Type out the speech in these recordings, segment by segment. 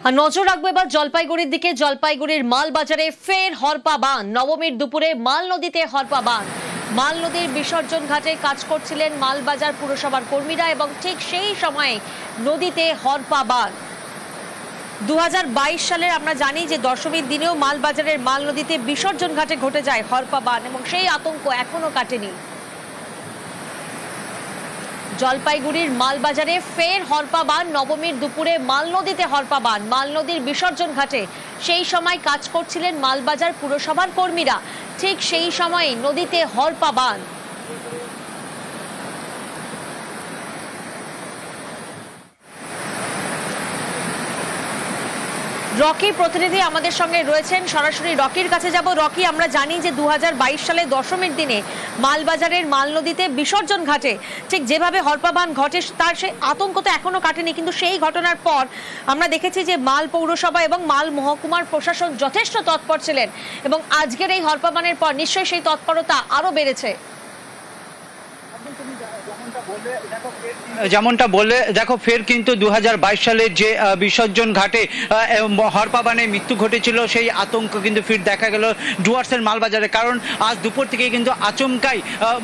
আর নজর রাখবো এবার জলপাইগুড়ির দিকে। জলপাইগুড়ির মালবাজারে ফের হরপা বান। নবমীর দুপুরে মাল নদীতে হরপা বান। মাল নদীর বিসর্জন ঘাটে কাজ করছিলেন মালবাজার পুরসভার কর্মীরা এবং ঠিক সেই সময়ে নদীতে হরপা বান। 2022 সালের আমরা জানি যে দশমীর দিনেও মালবাজারের মাল নদীতে বিসর্জন ঘাটে ঘটে যায় হরপা বান এবং সেই আতঙ্ক এখনো কাটেনি। জলপাইগুড়ির মালবাজারে ফের হরপা বান। নবমীর দুপুরে মাল নদীতে হরপা বান। মাল নদীর বিসর্জন ঘাটে সেই সময় কাজ করছিলেন মালবাজার পুরসভার কর্মীরা। ঠিক সেই সময়ে নদীতে হরপা বান। রকি প্রতিনিধি আমাদের সঙ্গে রয়েছেন, সরাসরি রকির কাছে যাব। রকি, আমরা জানি যে 2022 সালে দশমীর দিনে মালবাজারের মাল নদীতে বিসর্জন ঘাটে ঠিক যেভাবে হরপা বান ঘটে তার সেই আতঙ্ক তো এখনো কাটেনি, কিন্তু সেই ঘটনার পর আমরা দেখেছি যে মাল পৌরসভা এবং মাল মহকুমার প্রশাসন যথেষ্ট তৎপর ছিলেন এবং আজকের এই হরপা বানের পর নিশ্চয়ই সেই তৎপরতা আরো বেড়েছে। যেমনটা বললে দেখো, ফের কিন্তু 2022 সালের যে বিসর্জন ঘাটে হরপা বানে মৃত্যু ঘটেছিল সেই আতঙ্ক কিন্তু ফির দেখা গেল ডুয়ার্সের মালবাজারে। কারণ আজ দুপুর থেকে কিন্তু আচমকাই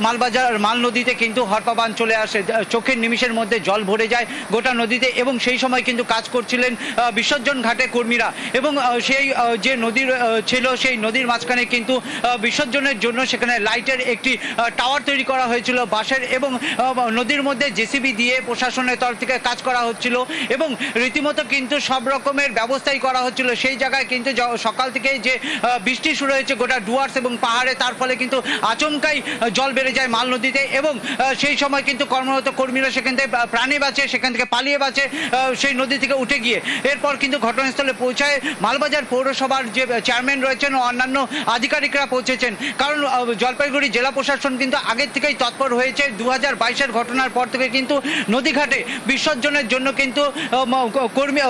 মালবাজার মাল নদীতে কিন্তু হরপা বান চলে আসে। চোখের নিমিষের মধ্যে জল ভরে যায় গোটা নদীতে এবং সেই সময় কিন্তু কাজ করছিলেন বিসর্জন ঘাটে কর্মীরা এবং সেই যে নদীর ছিল সেই নদীর মাঝখানে কিন্তু বিসর্জনের জন্য সেখানে লাইটের একটি টাওয়ার তৈরি করা হয়েছিল বাঁশের এবং নদীর মধ্যে জেসিবি দিয়ে প্রশাসনের তরফ থেকে কাজ করা হচ্ছিল এবং রীতিমতো কিন্তু সব রকমের ব্যবস্থাই করা হচ্ছিল। সেই জায়গায় কিন্তু সকাল থেকে যে বৃষ্টি শুরু হয়েছে গোটা ডুয়ার্স এবং পাহাড়ে, তার ফলে কিন্তু আচমকাই জল বেড়ে যায় মাল নদীতে এবং সেই সময় কিন্তু কর্মরত কর্মীরা সেখান থেকে প্রাণে বাঁচে, সেখান থেকে পালিয়ে বাঁচে সেই নদী থেকে উঠে গিয়ে। এরপর কিন্তু ঘটনাস্থলে পৌঁছায় মালবাজার পৌরসভার যে চেয়ারম্যান রয়েছেন ও অন্যান্য আধিকারিকরা পৌঁছেছেন। কারণ জলপাইগুড়ি জেলা প্রশাসন কিন্তু আগের থেকেই তৎপর হয়েছে। 2022-এর ঘটনার পর থেকে কিন্তু নদীঘাটে বিসর্জনের জন্য কিন্তু কর্মী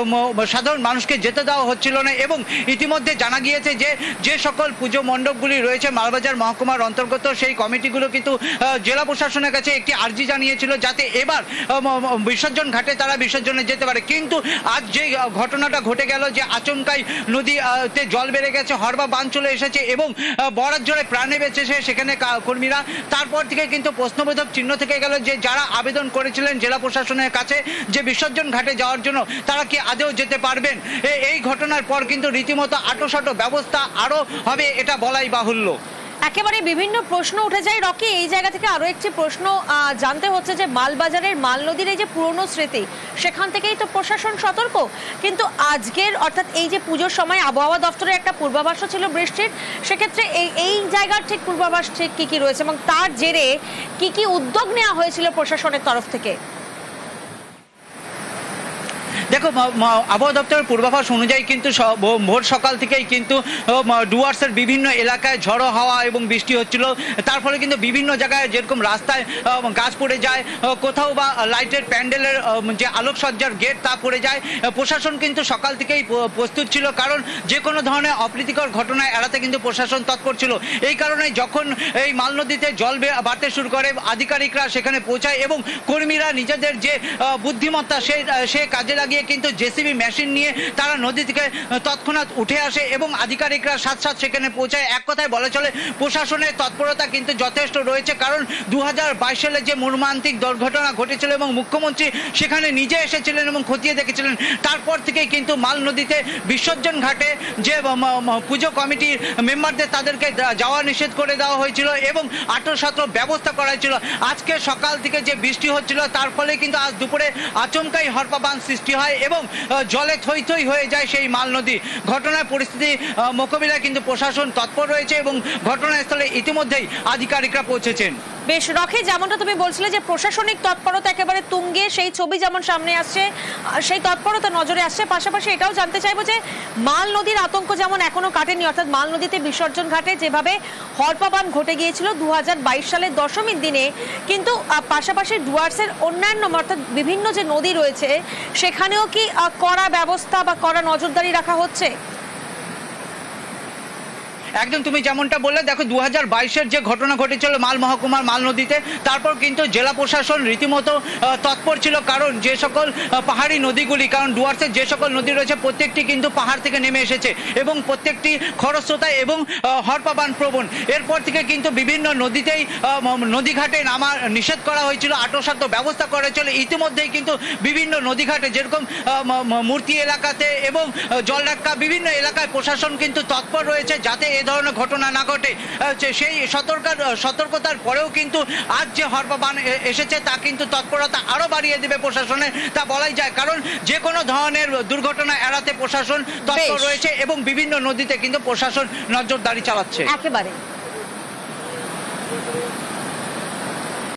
সাধারণ মানুষকে যেতে দেওয়া হচ্ছিল না এবং ইতিমধ্যে জানা গিয়েছে যে যে সকল পুজো মণ্ডপগুলি রয়েছে মালবাজার মহকুমার অন্তর্গত সেই কমিটিগুলো কিন্তু জেলা প্রশাসনের কাছে একটি আর্জি জানিয়েছিল যাতে এবার বিসর্জন ঘাটে তারা বিসর্জনে যেতে পারে। কিন্তু আজ যে ঘটনাটা ঘটে গেল যে আচমকাই নদীতে জল বেড়ে গেছে, হরপা বান চলে এসেছে এবং বরাত জোরে প্রাণে বেঁচেছে সেখানে কর্মীরা, তারপর থেকে কিন্তু প্রশ্নবোধক চিহ্ন থেকে গেল যে যারা আবেদন করেছিলেন জেলা প্রশাসনের কাছে যে বিসর্জন ঘাটে যাওয়ার জন্য তারা কি আদৌ যেতে পারবেন। এই ঘটনার পর কিন্তু রীতিমতো আঁটোসাঁটো ব্যবস্থা আরো হবে এটা বলাই বাহুল্য। একেবারে বিভিন্ন প্রশ্ন উঠে যায় রকি। এই জায়গা থেকে আরো একটি প্রশ্ন জানতে হচ্ছে যে মালবাজারের মাল নদীর এই যে পুরনো স্মৃতি সেখান থেকেই তো প্রশাসন সতর্ক, কিন্তু আজকের অর্থাৎ এই যে পুজোর সময় আবহাওয়া দপ্তরের একটা পূর্বাভাসও ছিল বৃষ্টির, সেক্ষেত্রে এই জায়গার ঠিক পূর্বাভাস ঠিক কি কি রয়েছে এবং তার জেরে কি কি উদ্যোগ নেওয়া হয়েছিল প্রশাসনের তরফ থেকে? দেখো, আবহাওয়া দপ্তরের পূর্বাভাস অনুযায়ী কিন্তু ভোর সকাল থেকেই কিন্তু ডুয়ার্সের বিভিন্ন এলাকায় ঝড়ো হাওয়া এবং বৃষ্টি হচ্ছিল। তার ফলে কিন্তু বিভিন্ন জায়গায় যেরকম রাস্তায় গাছ পড়ে যায়, কোথাও বা লাইটের প্যান্ডেলের যে আলোকসজ্জার গেট তা পড়ে যায়। প্রশাসন কিন্তু সকাল থেকেই প্রস্তুত ছিল, কারণ যে কোনো ধরনের অপ্রীতিকর ঘটনা এড়াতে কিন্তু প্রশাসন তৎপর ছিল। এই কারণে যখন এই মাল নদীতে জল বাড়তে শুরু করে আধিকারিকরা সেখানে পৌঁছায় এবং কর্মীরা নিজেদের যে বুদ্ধিমত্তা সে কাজে লাগিয়ে কিন্তু জেসিবি মেশিন নিয়ে তারা নদী থেকে তৎক্ষণাৎ উঠে আসে এবং আধিকারিকরা সাথে সাথে সেখানে পৌঁছায়। এক কথায় বলা চলে প্রশাসনের তৎপরতা কিন্তু যথেষ্ট রয়েছে, কারণ 2022 সালে যে মর্মান্তিক দুর্ঘটনা ঘটেছিল এবং মুখ্যমন্ত্রী সেখানে নিজে এসেছিলেন এবং খতিয়ে দেখেছিলেন, তারপর থেকেই কিন্তু মাল নদীতে বিসর্জন ঘাটে যে পুজো কমিটির মেম্বারদের তাদেরকে যাওয়া নিষেধ করে দেওয়া হয়েছিল এবং আঁটোসাঁটো ব্যবস্থা করা হয়েছিল। আজকে সকাল থেকে যে বৃষ্টি হচ্ছিল তার ফলে কিন্তু আজ দুপুরে আচমকাই হরপা বান সৃষ্টি হয় এবং জলে থই থই হয়ে যায় সেই মাল নদী। ঘটনার পরিস্থিতি মোকাবিলায় কিন্তু প্রশাসন তৎপর রয়েছে এবং ঘটনাস্থলে ইতিমধ্যেই আধিকারিকরা পৌঁছেছেন। বেশ রকি, যেমনটা তুমি বলছিলে যে প্রশাসনিক তৎপরতা একেবারে তুঙ্গে, সেই ছবি যেমন সামনে আসছে সেই তৎপরতা নজরে আসছে। পাশাপাশি এটাও জানতে চাইবো যে মাল নদীর আতঙ্ক যেমন এখনো কাটেনি, অর্থাৎ মাল নদীতে বিসর্জন ঘাটে যেভাবে হরপা বান ঘটে গিয়েছিল 2022 সালের দশমীর দিনে, কিন্তু পাশাপাশি ডুয়ার্সের অন্যান্য অর্থাৎ বিভিন্ন যে নদী রয়েছে সেখানেও কি কড়া ব্যবস্থা বা কড়া নজরদারি রাখা হচ্ছে? একদম তুমি যেমনটা বললে, দেখো 2022-এর যে ঘটনা ঘটেছিল মাল মহকুমার মাল নদীতে, তারপর কিন্তু জেলা প্রশাসন রীতিমতো তৎপর ছিল, কারণ যে সকল পাহাড়ি নদীগুলি, কারণ ডুয়ার্সের যে সকল নদী রয়েছে প্রত্যেকটি কিন্তু পাহাড় থেকে নেমে এসেছে এবং প্রত্যেকটি খরস্রোতা এবং হরপাবান প্রবণ। এরপর থেকে কিন্তু বিভিন্ন নদীতেই নদীঘাটে নামা নিষেধ করা হয়েছিল, আটোসাটো ব্যবস্থা করা হয়েছিল। ইতিমধ্যেই কিন্তু বিভিন্ন নদীঘাটে যেরকম মূর্তি এলাকাতে এবং জলঢাক্কা বিভিন্ন এলাকায় প্রশাসন কিন্তু তৎপর রয়েছে যাতে এ ধরনের ঘটনা না ঘটে। সেই সতর্কতার পরেও কিন্তু আজ যে হরপাবান এসেছে তা কিন্তু তৎপরতা আরো বাড়িয়ে দেবে প্রশাসনের, তা বলাই যায়, কারণ যে কোনো ধরনের দুর্ঘটনা এড়াতে প্রশাসন তৎপর রয়েছে এবং বিভিন্ন নদীতে কিন্তু প্রশাসন নজরদারি চালাচ্ছে। একেবারে